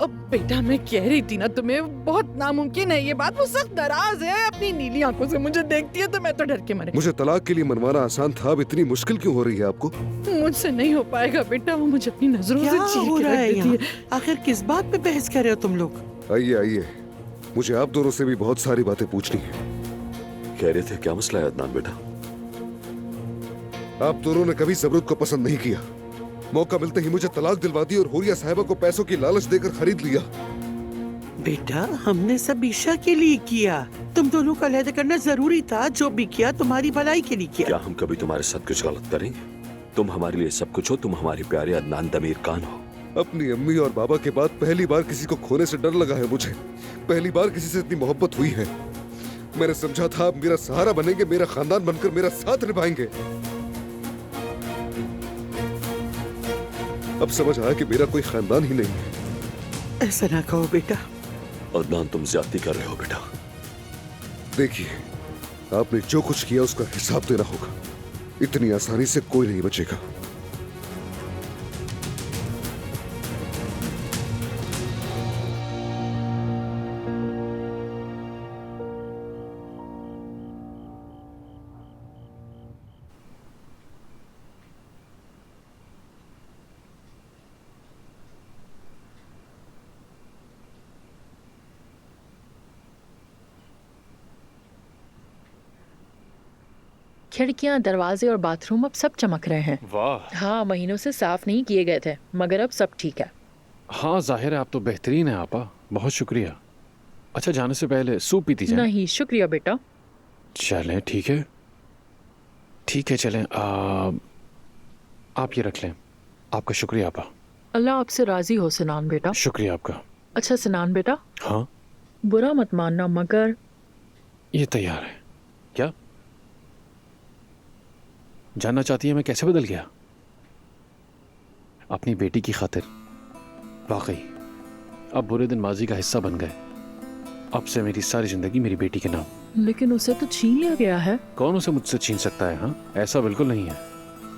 अब बेटा मैं कह रही थी ना तुम्हें, बहुत नामुमकिन है ये बात। वो सख्त नाराज है, अपनी नीली आंखों से मुझे देखती है तो मैं तो डर के मरे। मुझे तलाक के लिए मनवाना आसान था, अब इतनी मुश्किल क्यों हो रही है आपको? मुझसे नहीं हो पाएगा बेटा, वो मुझे अपनी नजरों से क्या चीर हो के रहा रख है देती यहाँ? है। आखिर किस बात पे बहस कर रहे हो तुम लोग? आइए आइए, मुझे आप दोनों से भी बहुत सारी बातें पूछनी है। कह रहे थे क्या मसला है अदनान बेटा? आप दोनों ने कभी ज़बरूद को पसंद नहीं किया, मौका मिलते ही मुझे तलाक दिलवा दी और हुरिया साहिबा को पैसों की लालच देकर खरीद लिया। बेटा हमने सब ईशा के लिए किया, तुम दोनों का अलहदा करना जरूरी था। जो भी किया तुम्हारी भलाई के लिए किया। क्या हम कभी तुम्हारे साथ कुछ गलत करेंगे? तुम हमारे लिए सब कुछ हो, तुम हमारे प्यारे अदनान दमीर खान हो। अपनी अम्मी और बाबा के बाद पहली बार किसी को खोने से डर लगा है मुझे। पहली बार किसी से इतनी मोहब्बत हुई है। मैंने समझा था आप मेरा सहारा बनेंगे, मेरा खानदान बनकर मेरा साथ निभाएंगे। अब समझ आया कि मेरा कोई खानदान ही नहीं है। ऐसा ना कहो बेटा। अदनान तुम ज्यादती कर रहे हो बेटा। देखिए, आपने जो कुछ किया उसका हिसाब देना होगा। इतनी आसानी से कोई नहीं बचेगा। खिड़कियां, दरवाजे और बाथरूम अब सब चमक रहे हैं। वाह। हाँ, महीनों से साफ नहीं किए गए थे, मगर अब सब ठीक है। हाँ जाहिर है आप तो बेहतरीन है आपा, बहुत शुक्रिया। अच्छा जाने से पहले सूप पीती जाए। नहीं शुक्रिया बेटा। चलें ठीक है, ठीक है चलें। आप ये रख लें। आपका शुक्रिया आपा। अल्लाह आपसे राजी हो सिनान बेटा। शुक्रिया आपका। अच्छा सिनान बेटा, हाँ बुरा मत मानना मगर ये तैयार है। क्या जानना चाहती है मैं कैसे बदल गया? अपनी बेटी की खातिर। वाकई अब बुरे दिन माजी का हिस्सा बन गए। अब से मेरी सारी जिंदगी मेरी बेटी के नाम। लेकिन उसे तो छीन लिया गया है। कौन उसे मुझसे छीन सकता है? हाँ ऐसा बिल्कुल नहीं है।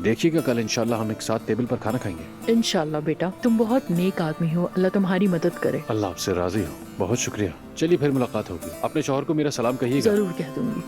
देखिएगा कल इंशाल्लाह हम एक साथ टेबल पर खाना खाएंगे। इंशाल्लाह बेटा, तुम बहुत नेक आदमी हो, अल्लाह तुम्हारी मदद करे। अल्लाह आपसे राजी हो। बहुत शुक्रिया। चलिए फिर मुलाकात होगी। अपने शौहर को मेरा सलाम कहिएगा। जरूर कह दूंगी।